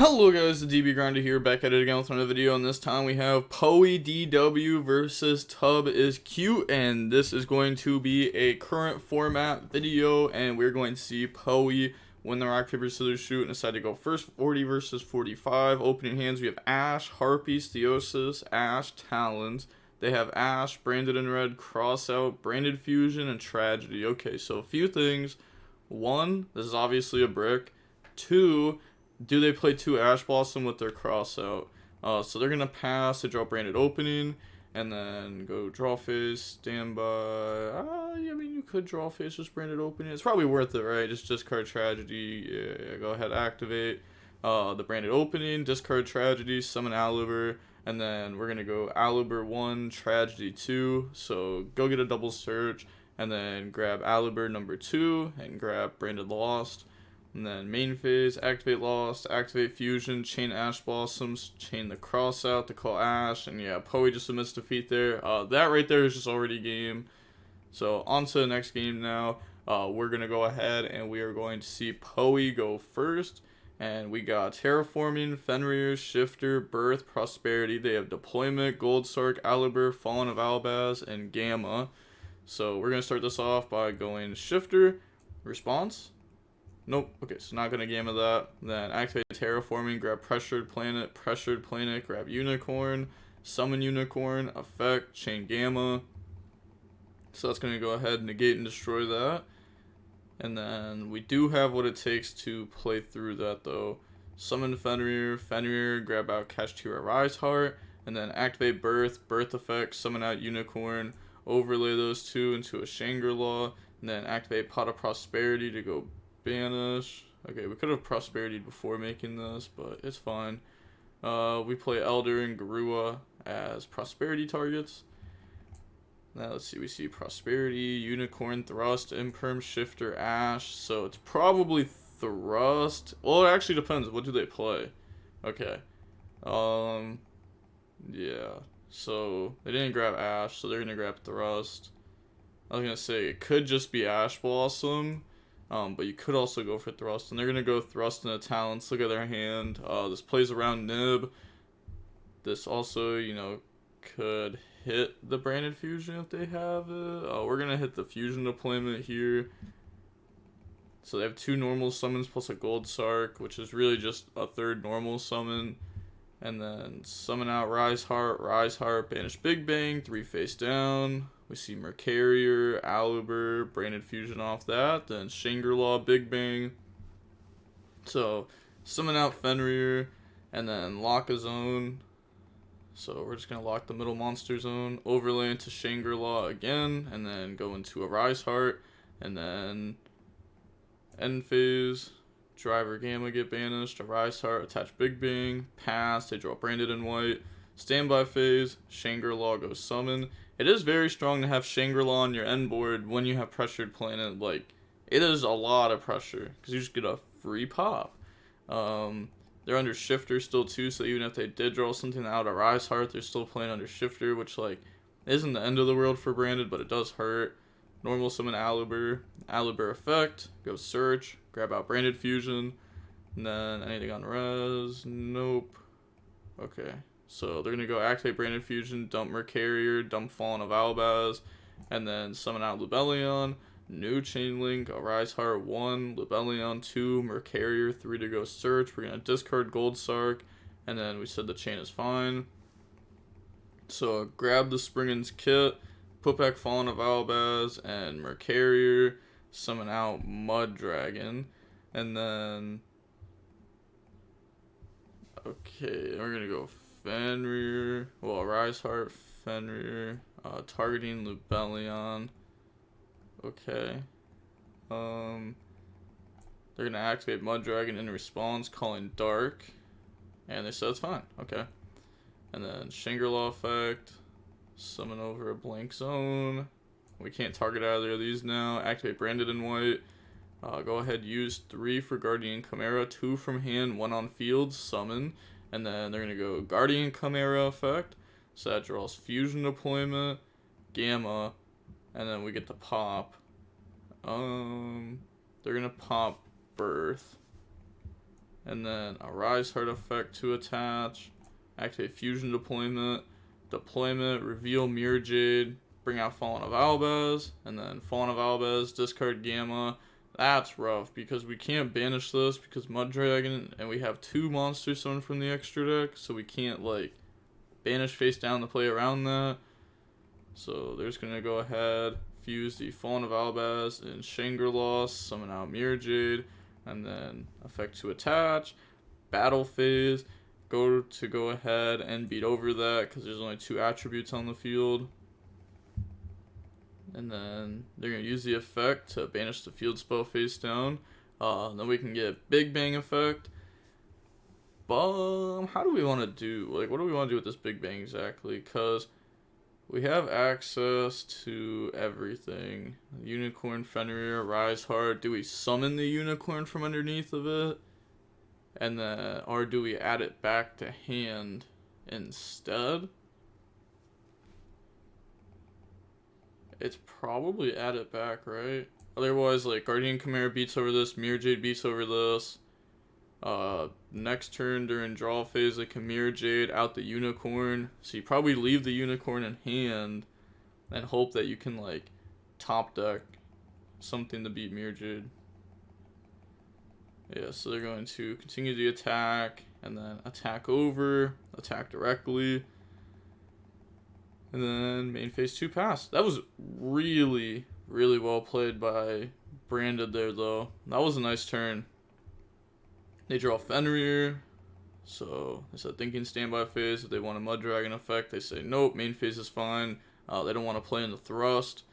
Hello guys, the DB Grinder here, back at it again with another video, and this time we have Poe DW versus Tub is Cute, and this is going to be a current format video, and we're going to see Poe win the rock, paper, scissors, shoot, and decide to go first. 40 versus 45. Opening hands, we have Ash, Harpy, Theosis, Ash, Talons. They have Ash, Branded in Red, Crossout, Branded Fusion, and Tragedy. Okay, so a few things. One, this is obviously a brick. Two, do they play two Ash Blossom with their Crossout? So they're going to pass, they draw Branded Opening, and then go draw phase, standby. I mean, you could draw phase, just Branded Opening. It's probably worth it, right? Just discard Tragedy. Yeah, go ahead, activate the Branded Opening, discard Tragedy, summon Aluber, and then we're going to go Aluber 1, Tragedy 2. So go get a double search, and then grab Aluber number 2, and grab Branded Lost. And then main phase, activate Lost, activate Fusion, chain Ash Blossoms, chain the Cross out to call Ash, and yeah, Poe just submits defeat there. That right there is just already game. So on to the next game now. We're going to go ahead and we are going to see Poe go first. And we got Terraforming, Fenrir, Shifter, Birth, Prosperity. They have Deployment, Gold Sark, Aluber, Fallen of Albaz, and Gamma. So we're going to start this off by going Shifter, Response. Nope. Okay, so not gonna gamma that. Then activate Terraforming, grab Pressured Planet, grab Unicorn, summon Unicorn, effect, chain Gamma. So that's gonna go ahead and negate and destroy that. And then we do have what it takes to play through that though. Summon Fenrir, grab out Kashtira Rise Heart, and then activate Birth effect, summon out Unicorn, overlay those two into a Shangri-La, and then activate Pot of Prosperity to go banish. Okay, we could have Prosperity before making this, but it's fine. We play Elder and Garua as Prosperity targets. Now let's see, we see Prosperity, Unicorn, Thrust, Imperm, Shifter, Ash. So it's probably Thrust. Well, it actually depends. What do they play? Okay. Yeah. So they didn't grab Ash, so they're gonna grab Thrust. I was gonna say it could just be Ash Blossom. But you could also go for Thrust, and they're going to go Thrust into Talents. Look at their hand. This plays around Nib. This also, you know, could hit the Branded Fusion if they have it. We're going to hit the Fusion deployment here. So they have two normal summons plus a Gold Sark, which is really just a third normal summon. And then summon out Rise Heart, banish Big Bang, 3 face down. We see Mercarier, Aluber, Branded Fusion off that, then Shangri-La, Big Bang. So summon out Fenrir, and then lock a zone. So we're just going to lock the middle monster zone, overlay into Shangri-La again, and then go into a Rise Heart, and then end phase. Driver Gamma get banished, a Rise Heart, attach Big Bang, pass, they draw Branded in white, standby phase, Shangri-La goes summon. It is very strong to have Shangri-La on your end board when you have Pressured Planet. Like, it is a lot of pressure, because you just get a free pop. They're under Shifter still too, so even if they did draw something out of Rise Heart, they're still playing under Shifter, which, like, isn't the end of the world for Branded, but it does hurt. Normal summon Aluber effect, go search, grab out Branded Fusion, and then anything on res, nope. Okay, so they're going to go activate Branded Fusion, dump Mercarier, dump Fallen of Albaz, and then summon out Lubellion, new Chain Link, a Rise Heart 1, Lubellion 2, Mercarier 3 to go search. We're going to discard Gold Sark, and then we said the chain is fine. So grab the Springin's Kit, put back Fallen of Albaz and Mercarier, summon out Mud Dragon, and then okay, we're gonna go Fenrir, well, Rise Heart, Fenrir, targeting Lubellion. Okay. They're gonna activate Mud Dragon in response, calling Dark, and they said it's fine. Okay. And then Shangri-La effect, summon over a blank zone. We can't target either of these now. Activate Branded in white. Go ahead, use 3 for Guardian Chimera, 2 from hand, 1 on field, summon. And then they're going to go Guardian Chimera effect. So that draws Fusion deployment, Gamma, and then we get the pop. They're going to pop Birth. and then a Rise Heart effect to attach, activate Fusion Deployment, reveal Mirror Jade, bring out Fallen of Albaz, and then Fallen of Albaz, discard Gamma. That's rough because we can't banish this because Mud Dragon, and we have 2 monsters summoned from the extra deck, so we can't like banish face down to play around that. So they're just gonna go ahead, fuse the Fallen of Albaz and Shangri-La, summon out Mirror Jade, and then effect to attach, battle phase, go ahead and beat over that because there's only 2 attributes on the field. And then they're going to use the effect to banish the field spell face down. Then we can get Big Bang effect. But how do we want to do? Like, what do we want to do with this Big Bang exactly? Because we have access to everything. Unicorn, Fenrir, Rise Heart. Do we summon the unicorn from underneath of it? And then, or do we add it back to hand instead? It's probably add it back, right? Otherwise, like, Guardian Chimera beats over this, Mirror Jade beats over this. Next turn during draw phase, they can Mirror Jade out the unicorn. So you probably leave the unicorn in hand and hope that you can, like, top deck something to beat Mirror Jade. Yeah, so they're going to continue the attack and then attack over, attack directly. And then main phase 2 pass. That was really, really well played by Branded there, though. That was a nice turn. They draw Fenrir. So they said thinking standby phase. If they want a Mud Dragon effect, they say nope, main phase is fine. They don't want to play in the thrust.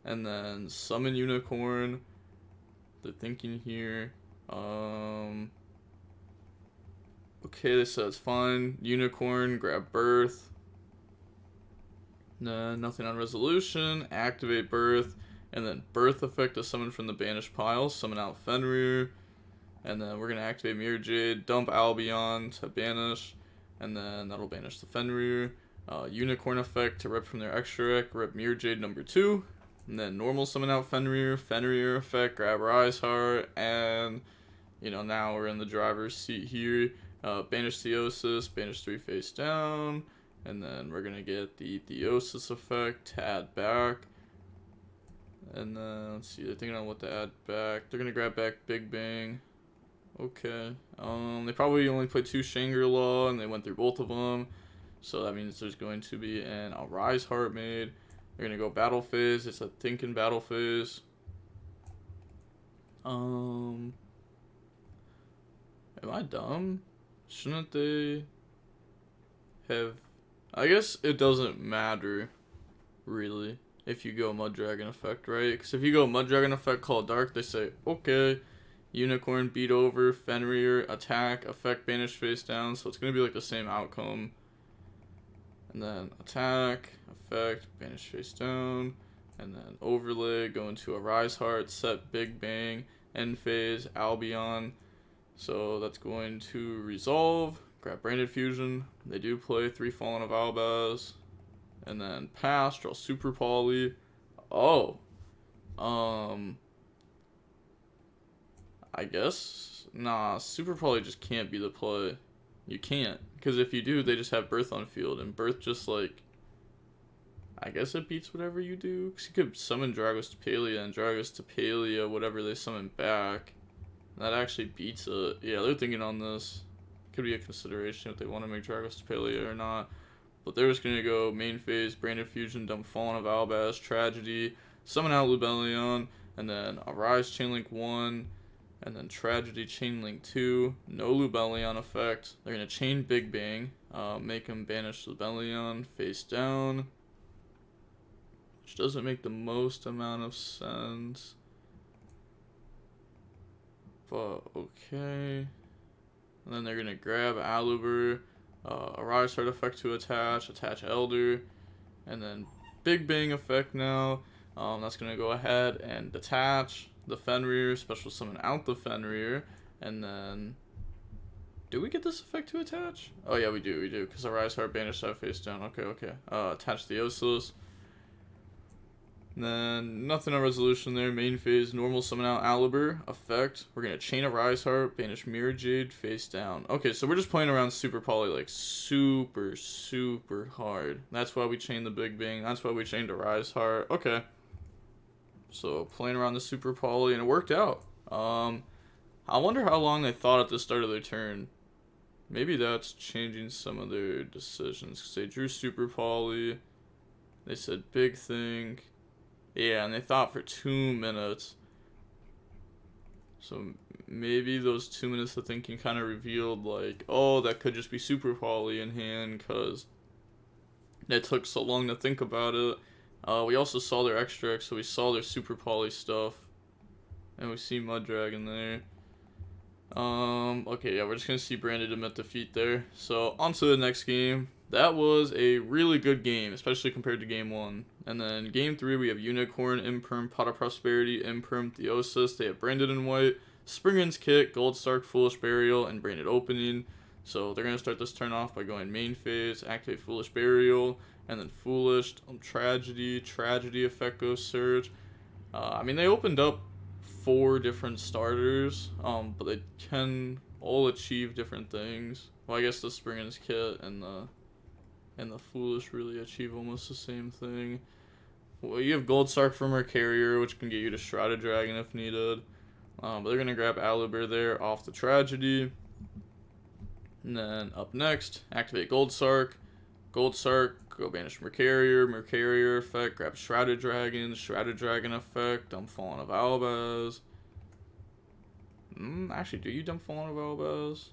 And then summon Unicorn. They're thinking here. Okay, they said it's fine. Unicorn, grab Birth. Nothing on resolution, activate Birth, and then Birth effect to summon from the banished pile, summon out Fenrir, and then we're going to activate Mirror Jade, dump Albion to banish, and then that'll banish the Fenrir. Unicorn effect to rip from their extra deck, rip Mirror Jade number 2, and then normal summon out Fenrir, Fenrir effect, grab Rise Heart, and you know, now we're in the driver's seat here. Banish Theosis, banish 3 face down. And then we're going to get the Theosis effect to add back. And then, let's see, they're thinking on what to add back. They're going to grab back Big Bang. Okay. They probably only played 2 Shangri-La, and they went through both of them. So that means there's going to be a Rise Heart made. They're going to go battle phase. It's a thinking battle phase. Am I dumb? Shouldn't they have... I guess it doesn't matter, really, if you go Mud Dragon effect, right? Because if you go Mud Dragon effect, call dark, they say, okay, Unicorn, beat over, Fenrir, attack, effect, banish face down, so it's going to be like the same outcome. And then attack, effect, banish face down, and then overlay, go into a Rise Heart, set Big Bang, end phase, Albion. So that's going to resolve. Grab Branded Fusion. They do play 3 Fallen of Albaz. And then pass, draw Super Poly. Oh. I guess. Nah, Super Poly just can't be the play. You can't. Because if you do, they just have Birth on field. And Birth just like... I guess it beats whatever you do. Because you could summon Dragos Tapalia and Dragos Tapalia, whatever they summon back. That actually beats it. Yeah, they're thinking on this. Could be a consideration if they want to make Dragos Tapalia or not. But they're just going to go main phase, Branded Fusion, dump Fallen of Albaz, Tragedy, summon out Lubellion, and then Arise Chainlink 1, and then Tragedy Chainlink 2. No Lubellion effect. They're going to chain Big Bang, make him banish Lubellion face down. Which doesn't make the most amount of sense. But okay. And then they're going to grab Aluber, Arise Heart effect to attach Elder, and then Big Bang effect now. That's going to go ahead and detach the Fenrir, special summon out the Fenrir, and then... Do we get this effect to attach? Oh yeah, we do, because Arise Heart banished that face down. Okay. Attach Theosis. And then nothing on resolution there. Main phase, normal summon out Aliber. Effect, we're gonna chain a Rise Heart, banish Mirror Jade, face down. Okay, so we're just playing around Super Poly like super hard. That's why we chained the Big Bang. That's why we chained a Rise Heart. Okay. So playing around the Super Poly and it worked out. I wonder how long they thought at the start of their turn. Maybe that's changing some of their decisions. Cause they drew Super Poly. They said big thing. Yeah, and they thought for 2 minutes. So maybe those 2 minutes of thinking kind of revealed, like, oh, that could just be Super Poly in hand, because it took so long to think about it. We also saw their extracts, so we saw their Super Poly stuff. And we see Mud Dragon there. Okay, yeah, we're just gonna see Branded admit defeat there. So, on to the next game. That was a really good game, especially compared to game 1. And then game 3, we have Unicorn, Imperm, Pot of Prosperity, Imperm, Theosis. They have Branded in white, Springin's Kit, Gold Stark, Foolish Burial, and Branded Opening. So they're going to start this turn off by going main phase, activate Foolish Burial, and then Foolish, Tragedy effect goes Surge. I mean, they opened up 4 different starters, but they can all achieve different things. Well, I guess the Springin's Kit and the Foolish really achieve almost the same thing. Well, you have Gold Sark from her Carrier, which can get you to Shrouded Dragon if needed. But they're going to grab Aliber there off the Tragedy. And then up next, activate Gold Sark. Gold Sark, go banish Mercarrier effect, grab Shrouded Dragon effect, dump Fallen of Albaz. Actually, do you dump Fallen of Albaz?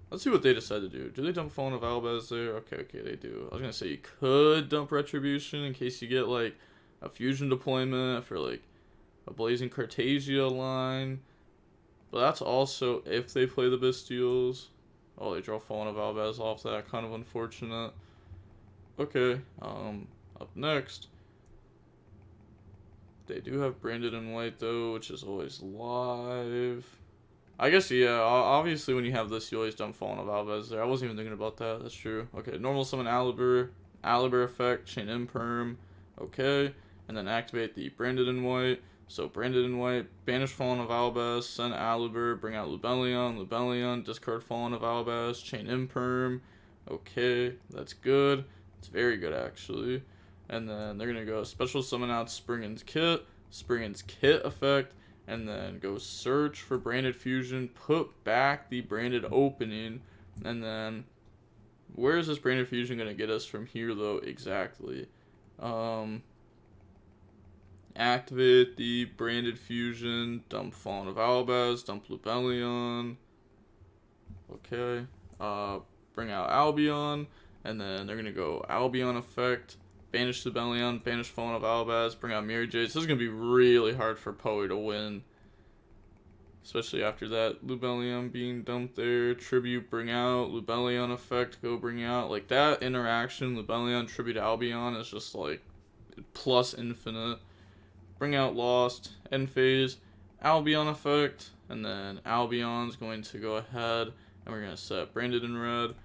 Let's see what they decide to do. Do they dump Fallen of Albaz there? Okay, they do. I was gonna say you could dump Retribution in case you get like a fusion deployment for like a Blazing Cartasia line. But that's also if they play the Bestials. Oh, they draw Fallen of Albaz off that. Kind of unfortunate. Okay, up next. They do have Branded in white though, which is always live. I guess, yeah, obviously when you have this, you always dump Fallen of Albaz there. I wasn't even thinking about that. That's true. Okay, normal summon Aliber effect, chain Imperm. Okay, and then activate the Branded in white. So Branded in white, banish Fallen of Albaz, send Aliber, bring out Lubellion, discard Fallen of Albaz, chain Imperm. Okay, that's good. It's very good actually. And then they're gonna go special summon out Springin's Kit effect. And then go search for Branded Fusion, put back the Branded Opening, and then where is this Branded Fusion going to get us from here though exactly? Activate the Branded Fusion, dump Fallen of Albaz, dump Lubellion. Okay, bring out Albion, and then they're going to go Albion effect, banish Lubellion, banish Fallen of Albaz, bring out Mirror Jade. So this is going to be really hard for Poe to win. Especially after that Lubellion being dumped there. Tribute, bring out. Lubellion effect, go bring out. Like that interaction, Lubellion, Tribute, Albion is just like plus infinite. Bring out Lost, end phase, Albion effect. And then Albion's going to go ahead and we're going to set Branded in red.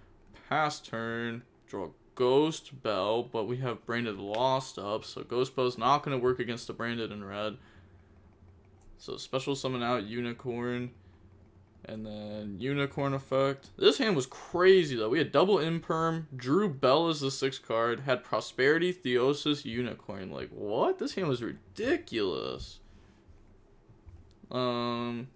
Pass turn, draw Ghost Bell, but we have Branded Lost up, so Ghost Bell's not going to work against the Branded in red. So special summon out Unicorn, and then Unicorn effect. This hand was crazy though. We had double Imperm, drew Bell as the 6th card, had Prosperity, Theosis, Unicorn. Like what? This hand was ridiculous. Okay,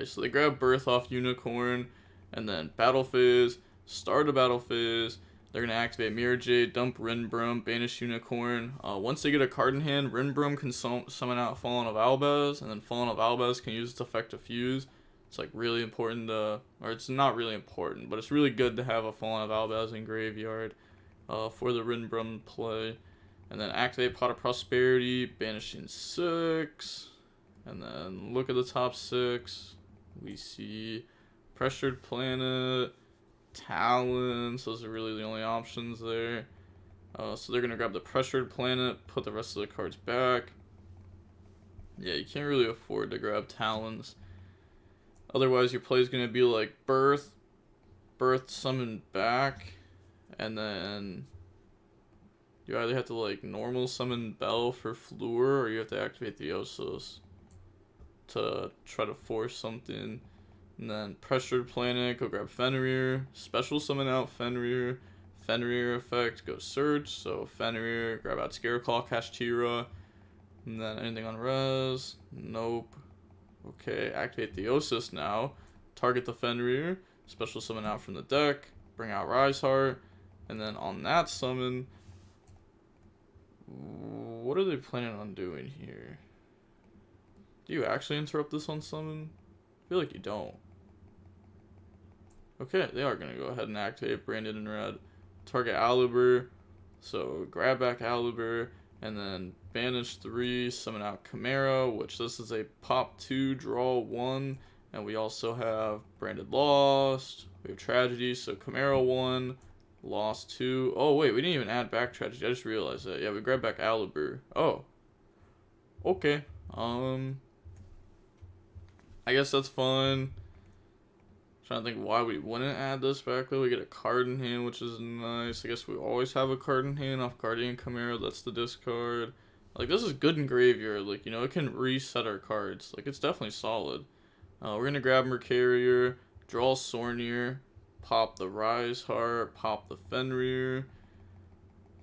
so they grab Birth off Unicorn, and then Battle Phase, start a Battle Phase. They're going to activate Mirror Jade, dump Rinbrum, banish Unicorn. Once they get a card in hand, Rinbrum can summon out Fallen of Albaz, and then Fallen of Albaz can use its effect to fuse. It's like really important to, or it's not really important, but it's really good to have a Fallen of Albaz in graveyard for the Rinbrum play. And then activate Pot of Prosperity, banishing 6. And then look at the top 6. We see Pressured Planet, Talons. Those are really the only options there. So they're going to grab the Pressured Planet, put the rest of the cards back. Yeah, you can't really afford to grab Talons. Otherwise, your play is going to be like Birth, summon back, and then You either have to like normal summon Bell for Fleur, or you have to activate the Osos to try to force something. And then Pressured Planet, go grab Fenrir. Special summon out Fenrir. Fenrir effect, go search. So Fenrir, grab out Scareclaw, Kashtira. And then anything on res? Nope. Okay, activate the Osos now. Target the Fenrir. Special summon out from the deck. Bring out Rise Heart. And then on that summon, what are they planning on doing here? Do you actually interrupt this on summon? I feel like you don't. Okay, they are going to go ahead and activate Branded in red. Target Alibur. So grab back Alibur. And then banish 3, summon out Chimera, which this is a pop 2, draw 1. And we also have Branded Lost. We have Tragedy, so Chimera 1, Lost 2. Oh, wait, we didn't even add back Tragedy. I just realized that. Yeah, we grabbed back Alibur. Oh. Okay. I guess that's fine. Trying to think why we wouldn't add this back though. We get a card in hand, which is nice. I guess we always have a card in hand off Guardian Chimera. That's the discard. Like, this is good in graveyard. Like, you know, it can reset our cards. Like, it's definitely solid. We're going to grab Mercarier, draw Sornier, pop the Rise Heart, pop the Fenrir.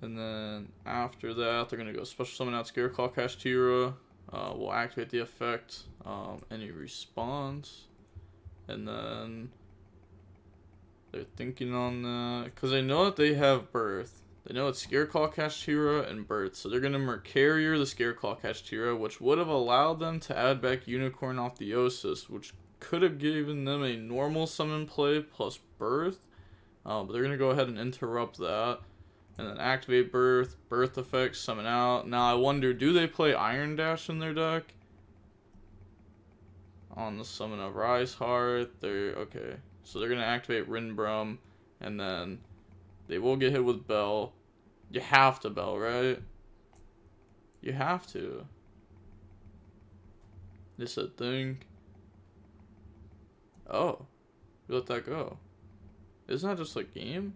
And then after that, they're going to go special summon out Scareclaw, Kashtira. We'll activate the effect, any response. And then they're thinking on that because they know that they have Birth. They know it's Scareclaw, Kashtira, and Birth. So they're going to Mercarier the Scareclaw, Kashtira, which would have allowed them to add back Unicorn off the Osis, which could have given them a normal summon play plus Birth. But they're going to go ahead and interrupt that. And then activate Birth, Birth effect, summon out. Now I wonder, do they play Iron Dash in their deck? On the summon of Rise Heart, they're okay. So they're gonna activate Rinbrum, and then they will get hit with Bell. You have to Bell, right? You have to. They said think. Oh, you let that go. Isn't that just like game?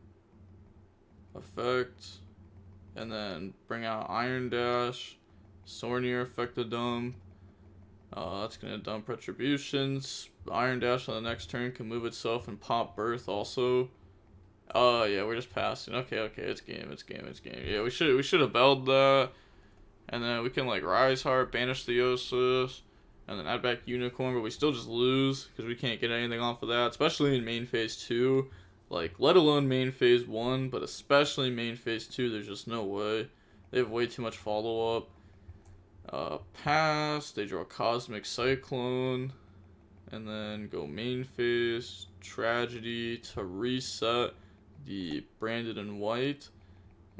Effect, and then bring out Iron Dash, Sornier effect to dump. That's going to dump Retributions. Iron Dash on the next turn can move itself and pop Birth also. Oh, yeah, we're just passing. Okay, it's game. Yeah, we should have belled that. And then we can, like, Rise Heart, banish the Osis, and then add back Unicorn, but we still just lose because we can't get anything off of that, especially in main phase 2. Like, let alone main phase 1, but especially main phase 2, there's just no way. They have way too much follow-up. Pass, they draw Cosmic Cyclone, and then go main phase, Tragedy to reset the Branded in white,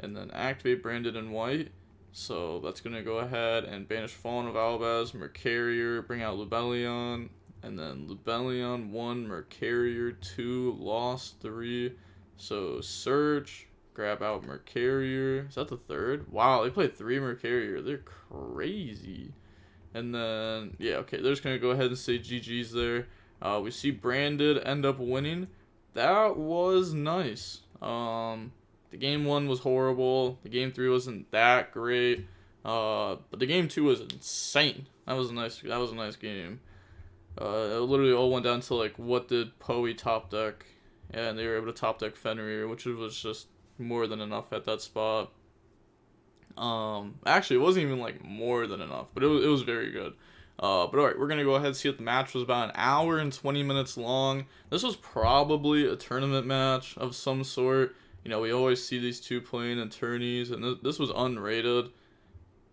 and then activate Branded in white. So that's going to go ahead and banish Fallen of Albaz, Mercarier, bring out Lubellion, and then Lubellion 1, Mercarier 2, Lost 3. So search, grab out Mercarier. Is that the third? Wow, they played 3 Mercarier. They're crazy. And then, yeah, okay, they're just going to go ahead and say GG's there. We see Branded end up winning. That was nice. The game 1 was horrible. The game 3 wasn't that great. But the game 2 was insane. That was a nice game. It literally all went down to, like, what did Poe top deck? Yeah, and they were able to top deck Fenrir, which was just more than enough at that spot. Actually, it wasn't even like more than enough, but it was very good. But alright, we're gonna go ahead and see what the match was. About an hour and 20 minutes long. This was probably a tournament match of some sort. You know, we always see these two playing in tourneys, and this was unrated.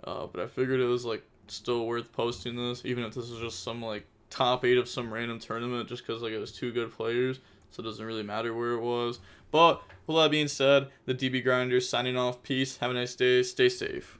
But I figured it was like still worth posting this, even if this was just some like top 8 of some random tournament, just because like it was 2 good players. So it doesn't really matter where it was. But with that being said, the DB Grinders signing off. Peace. Have a nice day. Stay safe.